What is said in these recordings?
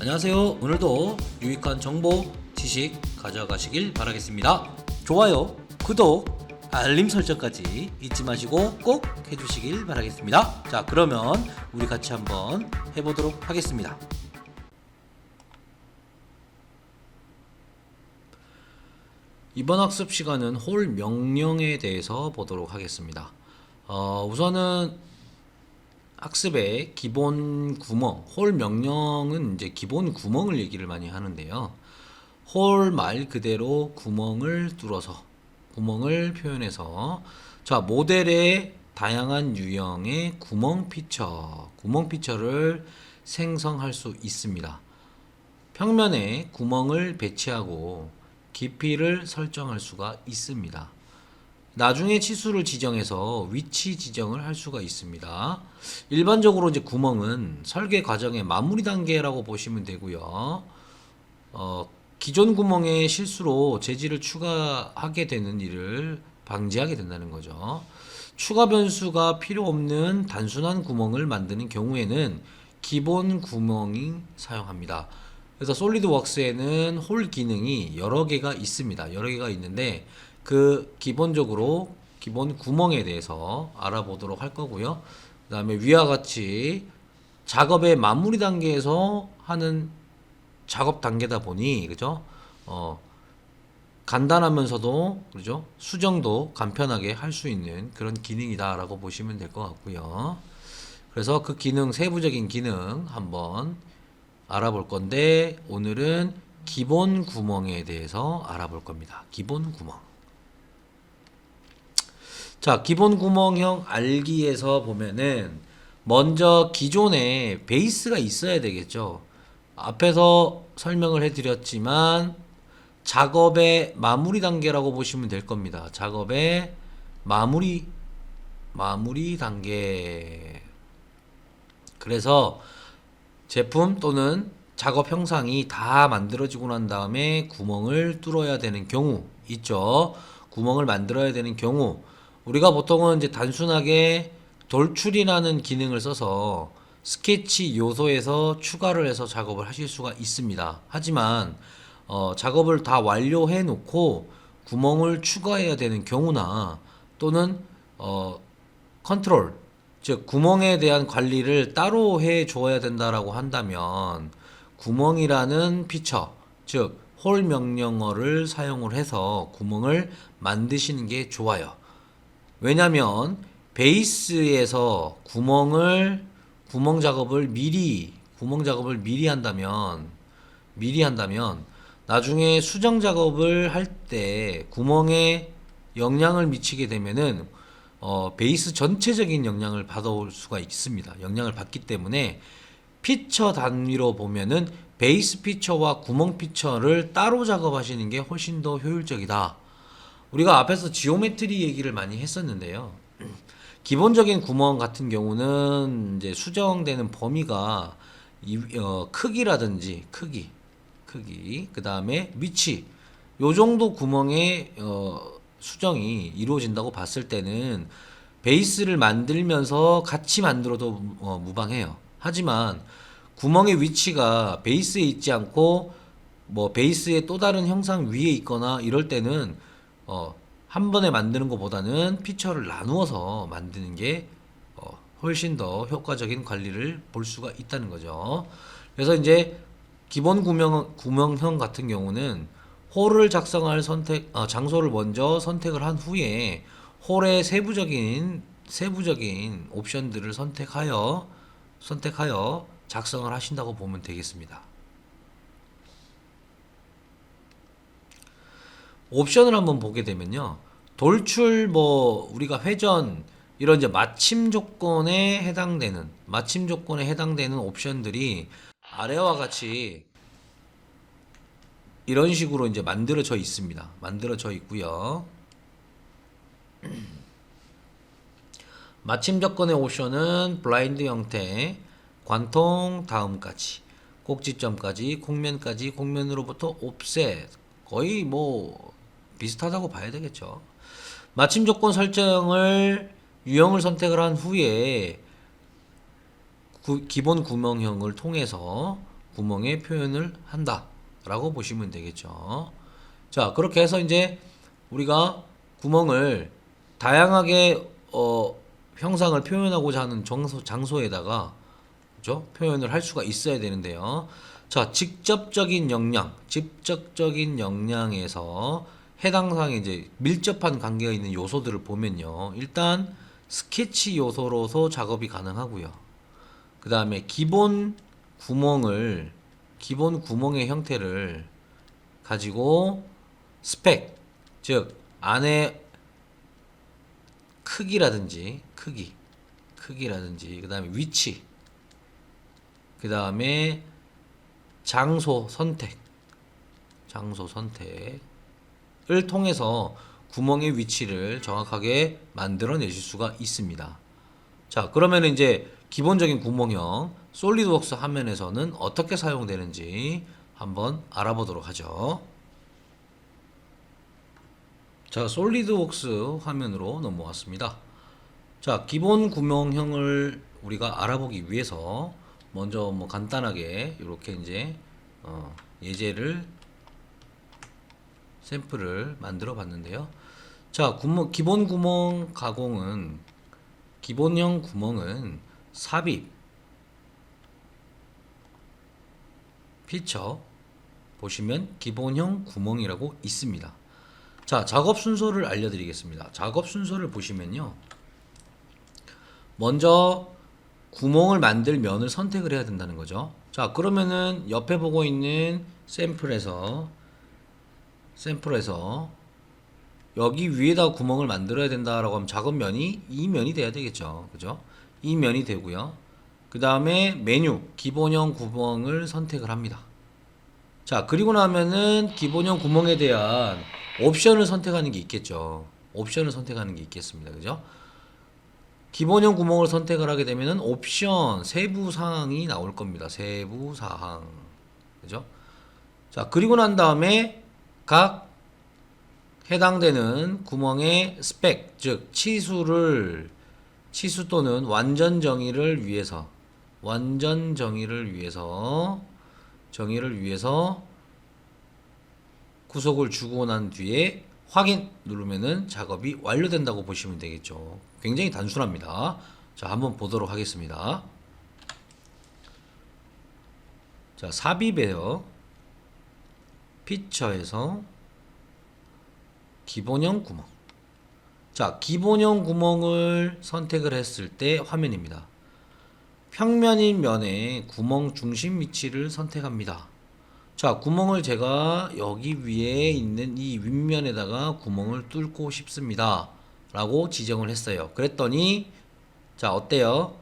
안녕하세요. 오늘도 유익한 정보, 지식 가져가시길 바라겠습니다. 좋아요, 구독, 알림 설정까지 잊지 마시고 꼭 해주시길 바라겠습니다. 자, 그러면 우리 같이 한번 해보도록 하겠습니다. 이번 학습 시간은 홀 명령에 대해서 보도록 하겠습니다. 우선은 학습의 기본 구멍, 홀 명령은 이제 기본 구멍을 얘기를 많이 하는데요. 홀 말 그대로 구멍을 뚫어서, 구멍을 표현해서, 자, 모델의 다양한 유형의 구멍 피처를 생성할 수 있습니다. 평면에 구멍을 배치하고 깊이를 설정할 수가 있습니다. 나중에 치수를 지정해서 위치 지정을 할 수가 있습니다. 일반적으로 이제 구멍은 설계 과정의 마무리 단계라고 보시면 되고요. 기존 구멍에 실수로 재질을 추가하게 되는 일을 방지하게 된다는 거죠. 추가 변수가 필요 없는 단순한 구멍을 만드는 경우에는 기본 구멍이 사용합니다. 그래서 솔리드웍스에는 홀 기능이 여러 개가 있습니다. 여러 개가 있는데 기본적으로 기본 구멍에 대해서 알아보도록 할 거고요. 그 다음에 위와 같이 작업의 마무리 단계에서 하는 작업 단계다 보니, 그죠? 간단하면서도, 그죠? 수정도 간편하게 할 수 있는 그런 기능이다라고 보시면 될 것 같고요. 그래서 그 기능, 세부적인 기능 한번 알아볼 건데, 오늘은 기본 구멍에 대해서 알아볼 겁니다. 기본 구멍. 자, 기본 구멍형 알기에서 보면은 먼저 기존에 베이스가 있어야 되겠죠. 앞에서 설명을 해드렸지만 작업의 마무리 단계라고 보시면 될 겁니다. 작업의 마무리 단계. 그래서 제품 또는 작업 형상이 다 만들어지고 난 다음에 구멍을 뚫어야 되는 경우 있죠. 구멍을 만들어야 되는 경우 우리가 보통은 이제 단순하게 돌출이라는 기능을 써서 스케치 요소에서 추가를 해서 작업을 하실 수가 있습니다. 하지만 작업을 다 완료해 놓고 구멍을 추가해야 되는 경우나 또는 컨트롤, 즉 구멍에 대한 관리를 따로 해 줘야 된다라고 한다면 구멍이라는 피처, 즉 홀 명령어를 사용을 해서 구멍을 만드시는 게 좋아요. 왜냐면 베이스에서 구멍 작업을 미리 한다면 나중에 수정 작업을 할 때 구멍에 영향을 미치게 되면은 베이스 전체적인 영향을 받아올 수가 있습니다. 영향을 받기 때문에 피처 단위로 보면은 베이스 피처와 구멍 피처를 따로 작업하시는 게 훨씬 더 효율적이다. 우리가 앞에서 지오메트리 얘기를 많이 했었는데요. 기본적인 구멍 같은 경우는 이제 수정되는 범위가 크기라든지 크기, 그 다음에 위치, 요 정도 구멍의 수정이 이루어진다고 봤을 때는 베이스를 만들면서 같이 만들어도 무방해요. 하지만 구멍의 위치가 베이스에 있지 않고 뭐 베이스의 또 다른 형상 위에 있거나 이럴 때는 한 번에 만드는 것보다는 피처를 나누어서 만드는 게 훨씬 더 효과적인 관리를 볼 수가 있다는 거죠. 그래서 이제 기본 구멍형 같은 경우는 홀을 작성할 장소를 먼저 선택을 한 후에 홀의 세부적인 옵션들을 선택하여 작성을 하신다고 보면 되겠습니다. 옵션을 한번 보게 되면요. 돌출, 우리가 회전, 이런 이제 마침 조건에 해당되는 옵션들이 아래와 같이 이런 식으로 이제 만들어져 있습니다. 만들어져 있고요. 마침 조건의 옵션은 블라인드 형태, 관통 다음까지, 꼭지점까지, 곡면까지, 곡면으로부터 옵셋, 거의 비슷하다고 봐야 되겠죠. 마침 조건 설정을 유형을 선택을 한 후에 기본 구멍형을 통해서 구멍에 표현을 한다라고 보시면 되겠죠. 자, 그렇게 해서 이제 우리가 구멍을 다양하게 형상을 표현하고자 하는 장소에다가 그죠? 표현을 할 수가 있어야 되는데요. 자, 직접적인 역량에서 해당 사항에 이제 밀접한 관계가 있는 요소들을 보면요. 일단 스케치 요소로서 작업이 가능하고요. 그 다음에 기본 구멍의 형태를 가지고 스펙, 즉 안에 크기라든지 그 다음에 위치, 그 다음에 장소 선택을 통해서 구멍의 위치를 정확하게 만들어내실 수가 있습니다. 자, 그러면 이제 기본적인 구멍형 솔리드웍스 화면에서는 어떻게 사용되는지 한번 알아보도록 하죠. 자, 솔리드웍스 화면으로 넘어왔습니다. 자, 기본 구멍형을 우리가 알아보기 위해서 먼저 뭐 간단하게 이렇게 이제 예제를 샘플을 만들어 봤는데요. 자, 기본 구멍 가공은 기본형 구멍은 삽입, 피처 보시면 기본형 구멍이라고 있습니다. 자, 작업 순서를 알려드리겠습니다. 작업 순서를 보시면요. 먼저 구멍을 만들 면을 선택을 해야 된다는 거죠. 자, 그러면은 옆에 보고 있는 샘플에서 여기 위에다 구멍을 만들어야 된다라고 하면 작업면이 이 면이 돼야 되겠죠. 그죠? 이 면이 되고요. 그 다음에 메뉴, 기본형 구멍을 선택을 합니다. 자, 그리고 나면은 기본형 구멍에 대한 옵션을 선택하는 게 있겠죠. 옵션을 선택하는 게 있겠습니다. 그죠? 기본형 구멍을 선택을 하게 되면은 옵션 세부 사항이 나올 겁니다. 세부 사항. 그죠? 자, 그리고 난 다음에 각 해당되는 구멍의 스펙, 즉 치수 또는 완전 정의를 위해서 구속을 주고 난 뒤에 확인 누르면은 작업이 완료된다고 보시면 되겠죠. 굉장히 단순합니다. 자, 한번 보도록 하겠습니다. 자, 삽입에요. 피처에서 기본형 구멍. 자, 기본형 구멍을 선택을 했을 때 화면입니다. 평면인 면에 구멍 중심 위치를 선택합니다. 자, 구멍을 제가 여기 위에 있는 이 윗면에다가 구멍을 뚫고 싶습니다 라고 지정을 했어요. 그랬더니 자, 어때요?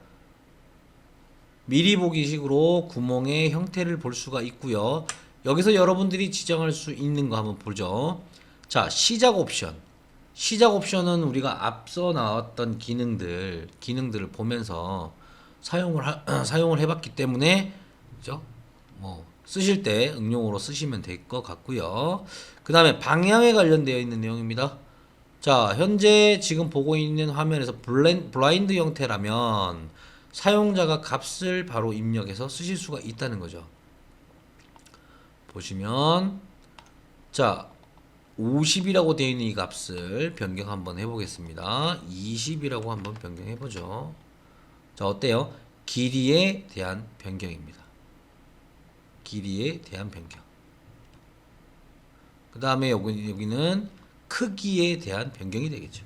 미리 보기 식으로 구멍의 형태를 볼 수가 있고요. 여기서 여러분들이 지정할 수 있는 거 한번 보죠. 자, 시작 옵션은 우리가 앞서 나왔던 기능들을 보면서 사용을 해봤기 때문에 그죠? 뭐 쓰실 때 응용으로 쓰시면 될 것 같고요. 그 다음에 방향에 관련되어 있는 내용입니다. 자, 현재 지금 보고 있는 화면에서 블라인드 형태라면 사용자가 값을 바로 입력해서 쓰실 수가 있다는 거죠. 보시면 자, 50이라고 되어 있는 이 값을 변경 한번 해보겠습니다. 20이라고 한번 변경해보죠. 자, 어때요? 길이에 대한 변경입니다. 길이에 대한 변경. 그 다음에 여기는 크기에 대한 변경이 되겠죠.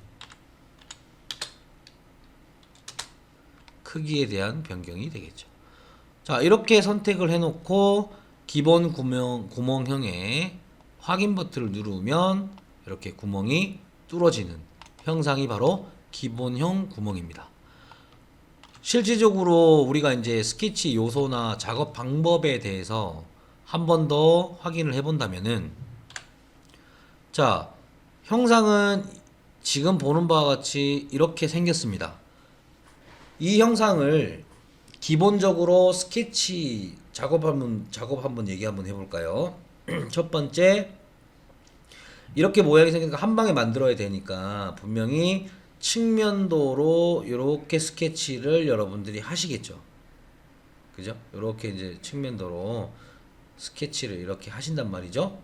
크기에 대한 변경이 되겠죠. 자, 이렇게 선택을 해놓고 기본 구멍형에 확인 버튼을 누르면 이렇게 구멍이 뚫어지는 형상이 바로 기본형 구멍입니다. 실질적으로 우리가 이제 스케치 요소나 작업 방법에 대해서 한 번 더 확인을 해본다면은 자, 형상은 지금 보는 바와 같이 이렇게 생겼습니다. 이 형상을 기본적으로 스케치 작업 한번 얘기 한번 해볼까요? 첫 번째, 이렇게 모양이 생기니까 한 방에 만들어야 되니까 분명히 측면도로 이렇게 스케치를 여러분들이 하시겠죠. 그죠? 이렇게 이제 측면도로 스케치를 이렇게 하신단 말이죠.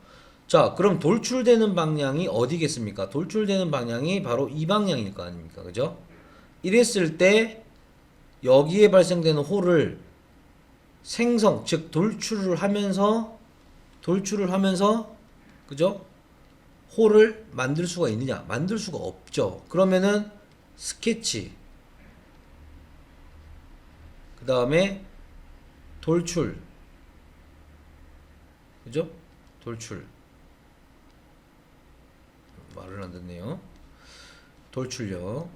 자, 그럼 돌출되는 방향이 어디겠습니까? 돌출되는 방향이 바로 이 방향일 거 아닙니까? 그죠? 이랬을 때 여기에 발생되는 홀을 생성, 즉 돌출을 하면서 그죠? 홀을 만들 수가 있느냐? 만들 수가 없죠. 그러면은 스케치, 그 다음에 돌출, 그죠? 돌출, 말을 안 듣네요. 돌출력.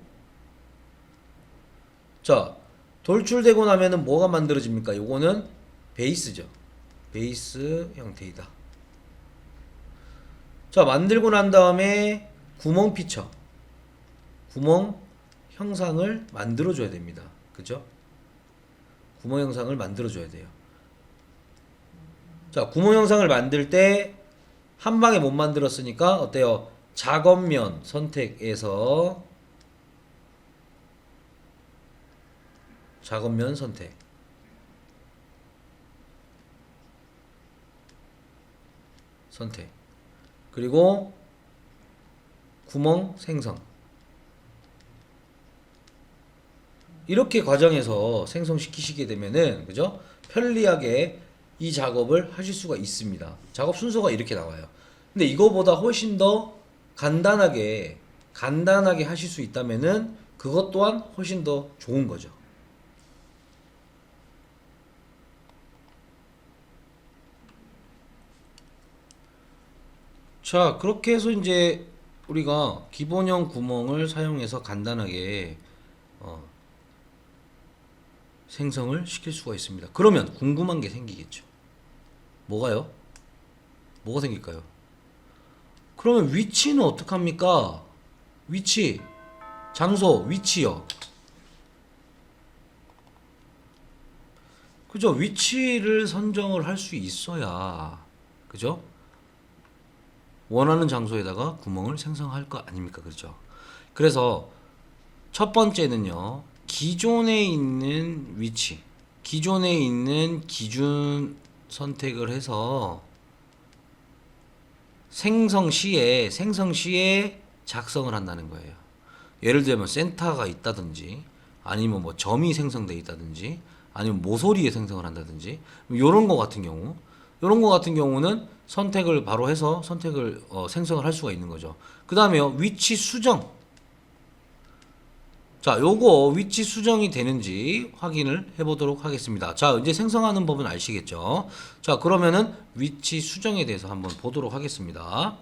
자, 돌출되고 나면은 뭐가 만들어집니까? 요거는 베이스죠. 베이스 형태이다. 자, 만들고 난 다음에 구멍 피처, 구멍 형상을 만들어 줘야 됩니다. 그죠? 구멍 형상을 만들어 줘야 돼요. 자, 구멍 형상을 만들 때 한 방에 못 만들었으니까 어때요? 작업면 선택에서 작업면 선택, 그리고 구멍 생성. 이렇게 과정에서 생성시키시게 되면은, 그죠? 편리하게 이 작업을 하실 수가 있습니다. 작업 순서가 이렇게 나와요. 근데 이거보다 훨씬 더 간단하게 하실 수 있다면은 그것 또한 훨씬 더 좋은 거죠. 자, 그렇게 해서 이제 우리가 기본형 구멍을 사용해서 간단하게 생성을 시킬 수가 있습니다. 그러면 궁금한 게 생기겠죠. 뭐가요? 뭐가 생길까요? 그러면 위치는 어떡합니까? 위치, 장소, 위치요. 그죠? 위치를 선정을 할 수 있어야, 그죠? 원하는 장소에다가 구멍을 생성할 거 아닙니까? 그죠? 그래서 첫 번째는요, 기존에 있는 위치, 기존에 있는 기준 선택을 해서 생성 시에 작성을 한다는 거예요. 예를 들면 센터가 있다든지, 아니면 뭐 점이 생성돼 있다든지, 아니면 모서리에 생성을 한다든지, 이런 거 같은 경우는 선택을 바로 해서 생성을 할 수가 있는 거죠. 그 다음에요, 위치 수정. 자, 요거 위치 수정이 되는지 확인을 해보도록 하겠습니다. 자, 이제 생성하는 법은 아시겠죠? 자, 그러면은 위치 수정에 대해서 한번 보도록 하겠습니다.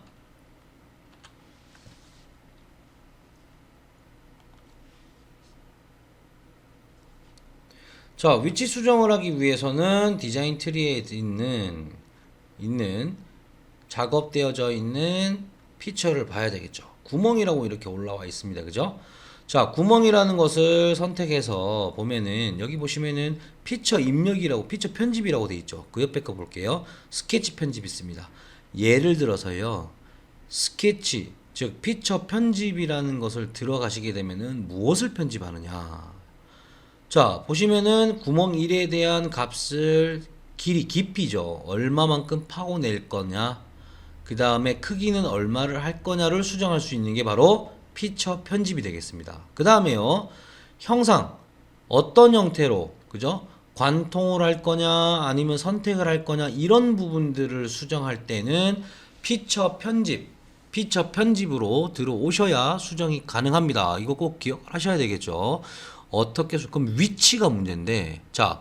자, 위치 수정을 하기 위해서는 디자인 트리에 있는 작업되어져 있는 피처를 봐야 되겠죠. 구멍이라고 이렇게 올라와 있습니다. 그죠? 자, 구멍이라는 것을 선택해서 보면은 여기 보시면은 피처 입력이라고, 피처 편집이라고 되어 있죠. 그 옆에 거 볼게요. 스케치 편집 있습니다. 예를 들어서요, 스케치, 즉 피처 편집이라는 것을 들어가시게 되면은 무엇을 편집하느냐. 자, 보시면은 구멍 1에 대한 값을 깊이죠. 얼마만큼 파고낼 거냐. 그 다음에 크기는 얼마를 할 거냐를 수정할 수 있는 게 바로 피처 편집이 되겠습니다. 그 다음에요, 형상. 어떤 형태로, 그죠? 관통을 할 거냐, 아니면 선택을 할 거냐, 이런 부분들을 수정할 때는 피처 편집으로 들어오셔야 수정이 가능합니다. 이거 꼭 기억하셔야 되겠죠. 어떻게, 그럼 위치가 문제인데, 자,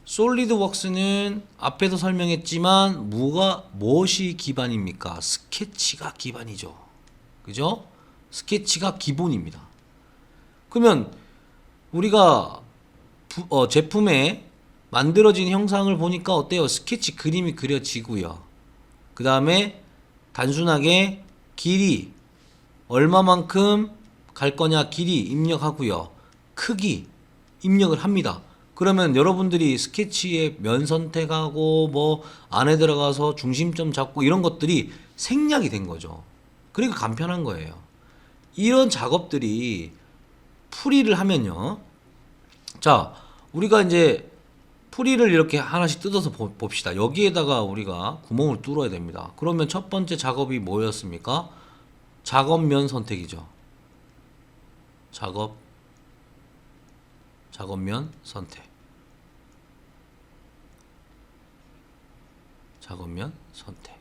솔리드웍스는 앞에도 설명했지만 무엇이 기반입니까? 스케치가 기반이죠. 그죠? 스케치가 기본입니다. 그러면 우리가 제품에 만들어진 형상을 보니까 어때요? 스케치 그림이 그려지고요. 그 다음에 단순하게 길이 얼마만큼 갈 거냐 길이 입력하고요. 크기 입력을 합니다. 그러면 여러분들이 스케치에 면 선택하고 뭐 안에 들어가서 중심점 잡고 이런 것들이 생략이 된 거죠. 그러니까 간편한 거예요. 이런 작업들이 풀이를 하면요. 자, 우리가 이제 풀이를 이렇게 하나씩 뜯어서 봅시다. 여기에다가 우리가 구멍을 뚫어야 됩니다. 그러면 첫 번째 작업이 뭐였습니까? 작업면 선택이죠. 작업면 선택. 작업면 선택.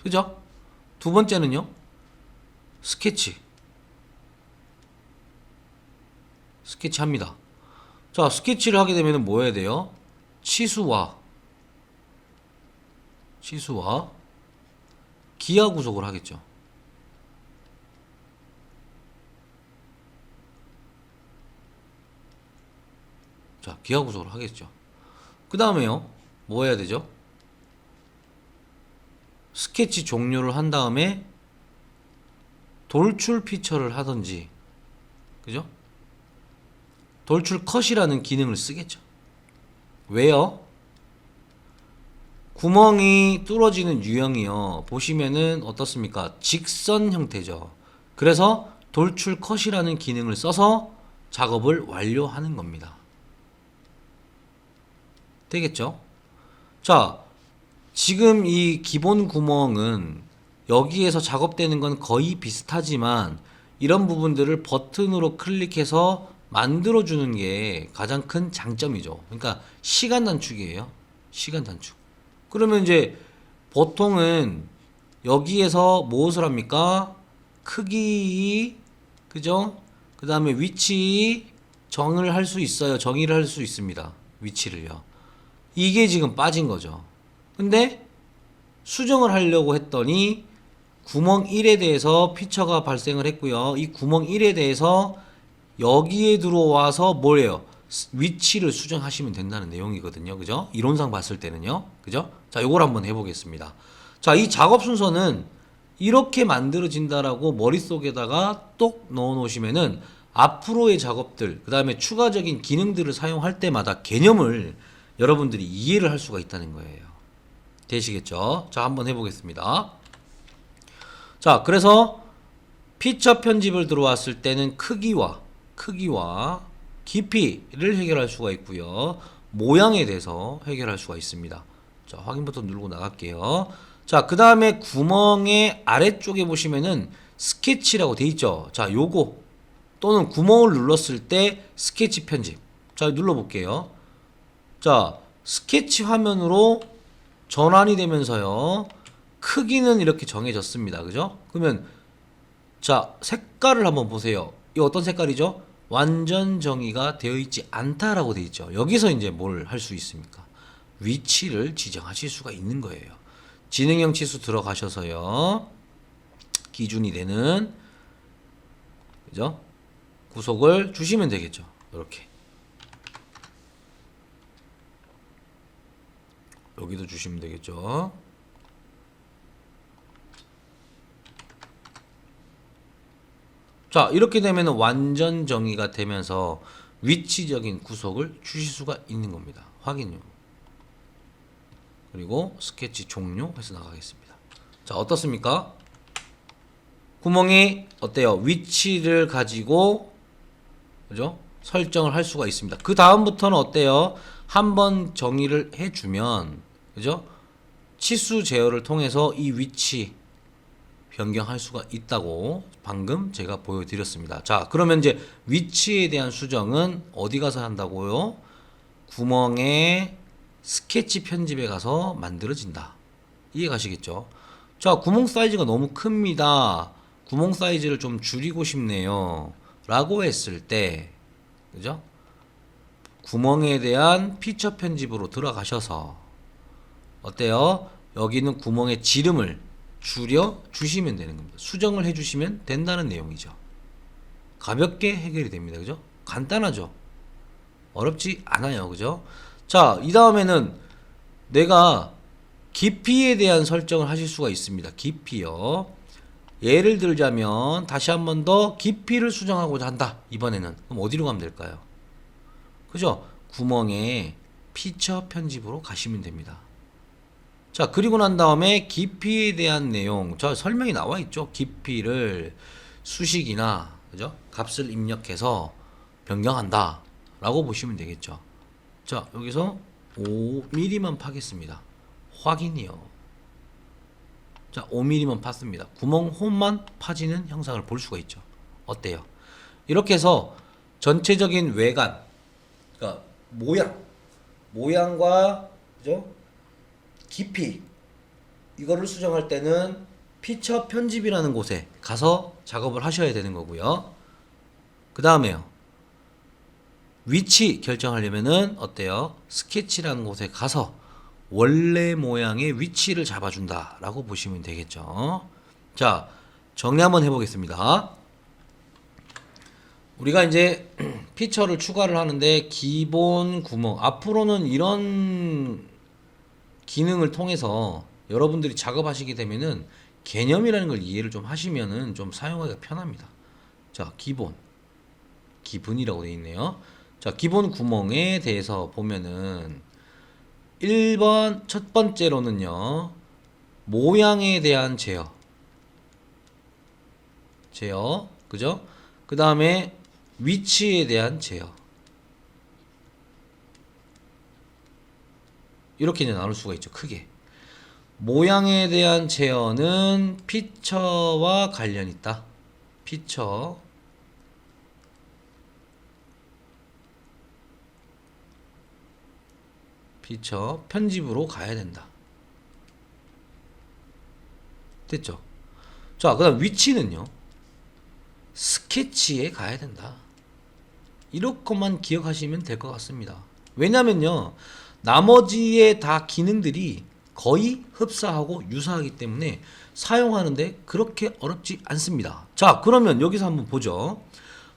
그죠? 두 번째는요. 스케치 합니다. 자, 스케치를 하게 되면 뭐 해야 돼요? 치수와 기하 구속을 하겠죠. 자, 기하 구속을 하겠죠. 그 다음에요. 뭐 해야 되죠? 스케치 종료를 한 다음에 돌출 피처를 하든지, 그죠? 돌출 컷이라는 기능을 쓰겠죠. 왜요? 구멍이 뚫어지는 유형이요. 보시면은 어떻습니까? 직선 형태죠. 그래서 돌출 컷이라는 기능을 써서 작업을 완료하는 겁니다. 되겠죠? 자, 지금 이 기본 구멍은 여기에서 작업되는 건 거의 비슷하지만 이런 부분들을 버튼으로 클릭해서 만들어주는 게 가장 큰 장점이죠. 그러니까 시간 단축이에요. 시간 단축. 그러면 이제 보통은 여기에서 무엇을 합니까? 크기, 그죠? 그 다음에 위치 정의를 할 수 있어요. 정의를 할 수 있습니다. 위치를요. 이게 지금 빠진 거죠. 근데 수정을 하려고 했더니 구멍 1에 대해서 피처가 발생을 했고요. 이 구멍 1에 대해서 여기에 들어와서 뭐예요? 위치를 수정하시면 된다는 내용이거든요. 그죠? 이론상 봤을 때는요. 그죠? 자, 요걸 한번 해보겠습니다. 자, 이 작업 순서는 이렇게 만들어진다라고 머릿속에다가 똑 넣어 놓으시면은 앞으로의 작업들, 그 다음에 추가적인 기능들을 사용할 때마다 개념을 여러분들이 이해를 할 수가 있다는 거예요. 되시겠죠? 자, 한번 해보겠습니다. 자, 그래서 피처 편집을 들어왔을 때는 크기와 깊이를 해결할 수가 있고요. 모양에 대해서 해결할 수가 있습니다. 자, 확인 버튼 누르고 나갈게요. 자, 그 다음에 구멍의 아래쪽에 보시면은 스케치라고 돼 있죠. 자, 요거 또는 구멍을 눌렀을 때 스케치 편집. 자, 눌러볼게요. 자, 스케치 화면으로 전환이 되면서요. 크기는 이렇게 정해졌습니다. 그죠? 그러면 자, 색깔을 한번 보세요. 이 어떤 색깔이죠? 완전 정의가 되어 있지 않다라고 되어 있죠. 여기서 이제 뭘 할 수 있습니까? 위치를 지정하실 수가 있는 거예요. 지능형 치수 들어가셔서요. 기준이 되는, 그죠? 구속을 주시면 되겠죠. 이렇게. 여기도 주시면 되겠죠. 자, 이렇게 되면 완전 정의가 되면서 위치적인 구속을 주실 수가 있는 겁니다. 확인요. 그리고 스케치 종료 해서 나가겠습니다. 자, 어떻습니까? 구멍이 어때요? 위치를 가지고, 그죠? 설정을 할 수가 있습니다. 그 다음부터는 어때요? 한번 정의를 해주면, 그죠? 치수 제어를 통해서 이 위치 변경할 수가 있다고 방금 제가 보여드렸습니다. 자, 그러면 이제 위치에 대한 수정은 어디 가서 한다고요? 구멍의 스케치 편집에 가서 만들어진다. 이해가시겠죠? 자, 구멍 사이즈가 너무 큽니다. 구멍 사이즈를 좀 줄이고 싶네요. 라고 했을 때, 그죠? 구멍에 대한 피처 편집으로 들어가셔서 어때요? 여기는 구멍의 지름을 줄여 주시면 되는 겁니다. 수정을 해 주시면 된다는 내용이죠. 가볍게 해결이 됩니다. 그죠? 간단하죠? 어렵지 않아요. 그죠? 자, 이 다음에는 내가 깊이에 대한 설정을 하실 수가 있습니다. 깊이요. 예를 들자면 다시 한 번 더 깊이를 수정하고자 한다. 이번에는. 그럼 어디로 가면 될까요? 그죠? 구멍에 피처 편집으로 가시면 됩니다. 자, 그리고 난 다음에 깊이에 대한 내용, 저 설명이 나와 있죠. 깊이를 수식이나, 그죠? 값을 입력해서 변경한다 라고 보시면 되겠죠. 자, 여기서 5mm만 파겠습니다. 확인이요. 자, 5mm만 팠습니다. 구멍 홈만 파지는 형상을 볼 수가 있죠. 어때요? 이렇게 해서 전체적인 외관, 그러니까 모양과 그죠? 깊이 이거를 수정할 때는 피처 편집이라는 곳에 가서 작업을 하셔야 되는 거고요. 그 다음에요. 위치 결정하려면은 어때요? 스케치라는 곳에 가서 원래 모양의 위치를 잡아준다 라고 보시면 되겠죠. 자, 정리 한번 해보겠습니다. 우리가 이제 피처를 추가를 하는데 기본 구멍, 앞으로는 이런 기능을 통해서 여러분들이 작업하시게 되면은 개념이라는 걸 이해를 좀 하시면은 좀 사용하기가 편합니다. 자, 기분이라고 되어 있네요. 자, 기본 구멍에 대해서 보면은 1번 첫 번째로는요. 모양에 대한 제어. 그죠? 그 다음에 위치에 대한 제어. 이렇게 이제 나눌 수가 있죠. 크게. 모양에 대한 제어는 피처와 관련 있다. 피처. 편집으로 가야 된다. 됐죠? 자, 그 다음 위치는요. 스케치에 가야 된다. 이렇게만 기억하시면 될 것 같습니다. 왜냐면요. 나머지의 다 기능들이 거의 흡사하고 유사하기 때문에 사용하는데 그렇게 어렵지 않습니다. 자, 그러면 여기서 한번 보죠.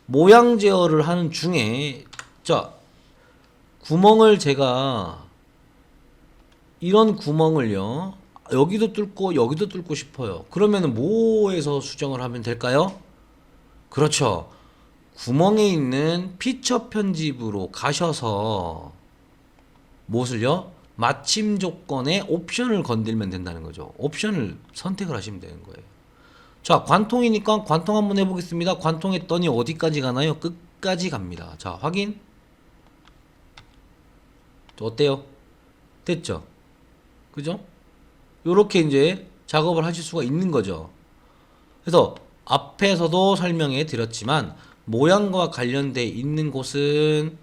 모양 제어를 하는 중에 자, 구멍을 제가 이런 구멍을요. 여기도 뚫고 여기도 뚫고 싶어요. 그러면 뭐에서 수정을 하면 될까요? 그렇죠. 구멍에 있는 피처 편집으로 가셔서 무엇을요? 마침 조건의 옵션을 건들면 된다는 거죠. 옵션을 선택을 하시면 되는 거예요. 자, 관통이니까 관통 한번 해보겠습니다. 관통했더니 어디까지 가나요? 끝까지 갑니다. 자, 확인. 어때요? 됐죠? 그죠? 요렇게 이제 작업을 하실 수가 있는 거죠. 그래서 앞에서도 설명해 드렸지만 모양과 관련돼 있는 곳은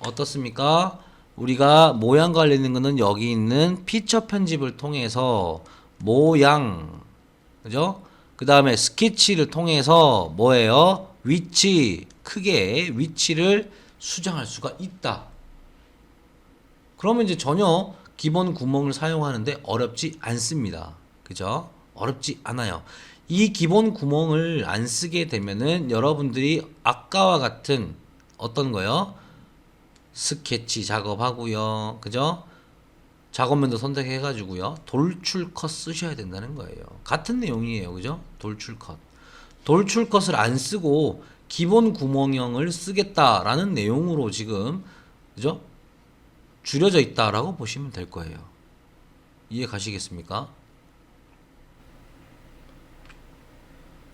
어떻습니까? 우리가 모양과 관련된 거는 여기 있는 피처 편집을 통해서 모양, 그죠? 그 다음에 스케치를 통해서 뭐예요? 위치, 크게 위치를 수정할 수가 있다. 그러면 이제 전혀 기본 구멍을 사용하는데 어렵지 않습니다. 그죠? 어렵지 않아요. 이 기본 구멍을 안 쓰게 되면은 여러분들이 아까와 같은 어떤 거요? 스케치 작업하고요. 그죠? 작업면도 선택해 가지고요. 돌출 컷 쓰셔야 된다는 거예요. 같은 내용이에요. 그죠? 돌출 컷. 돌출 컷을 안 쓰고 기본 구멍형을 쓰겠다라는 내용으로 지금 그죠? 줄여져 있다라고 보시면 될 거예요. 이해 가시겠습니까?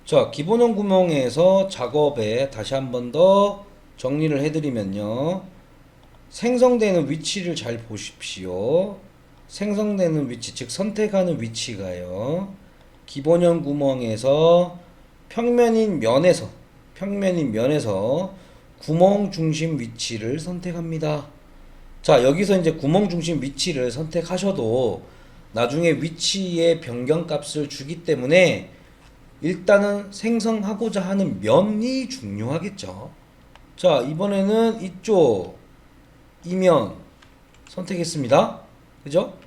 자, 기본형 구멍에서 작업에 다시 한 번 더 정리를 해드리면요. 생성되는 위치를 잘 보십시오. 생성되는 위치, 즉 선택하는 위치가요. 기본형 구멍에서 평면인 면에서 구멍 중심 위치를 선택합니다. 자, 여기서 이제 구멍 중심 위치를 선택하셔도 나중에 위치의 변경 값을 주기 때문에 일단은 생성하고자 하는 면이 중요하겠죠. 자, 이번에는 이쪽 이면 선택했습니다. 그죠?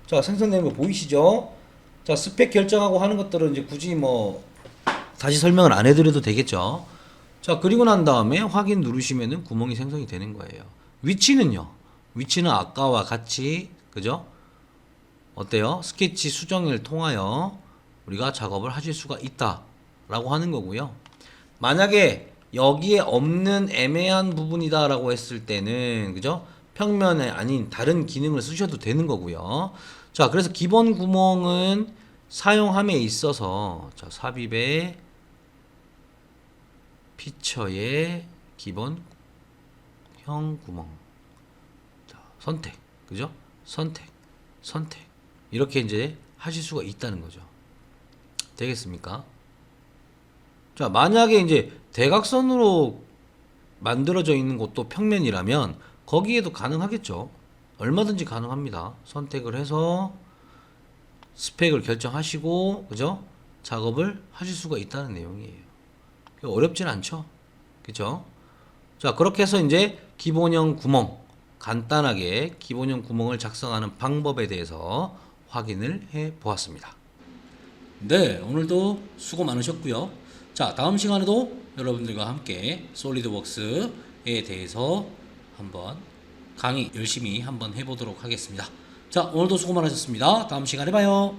자, 생성되는 거 보이시죠? 자, 스펙 결정하고 하는 것들은 이제 굳이 뭐 다시 설명을 안 해드려도 되겠죠. 자, 그리고 난 다음에 확인 누르시면은 구멍이 생성이 되는 거예요. 위치는요. 위치는 아까와 같이 그죠? 어때요? 스케치 수정을 통하여 우리가 작업을 하실 수가 있다 라고 하는 거고요. 만약에 여기에 없는 애매한 부분이다 라고 했을 때는 그죠? 평면에 아닌 다른 기능을 쓰셔도 되는 거고요. 자, 그래서 기본 구멍은 사용함에 있어서 자, 삽입의 피처의 기본형 형 구멍. 자, 선택. 그죠? 선택. 이렇게 이제 하실 수가 있다는 거죠. 되겠습니까? 자, 만약에 이제 대각선으로 만들어져 있는 곳도 평면이라면 거기에도 가능하겠죠. 얼마든지 가능합니다. 선택을 해서 스펙을 결정하시고, 그죠? 작업을 하실 수가 있다는 내용이에요. 어렵진 않죠. 그죠? 자, 그렇게 해서 이제 기본형 구멍, 간단하게 기본형 구멍을 작성하는 방법에 대해서 확인을 해 보았습니다. 네, 오늘도 수고 많으셨고요. 자, 다음 시간에도 여러분들과 함께 솔리드웍스에 대해서 한번 강의 열심히 한번 해보도록 하겠습니다. 자, 오늘도 수고 많으셨습니다. 다음 시간에 봐요.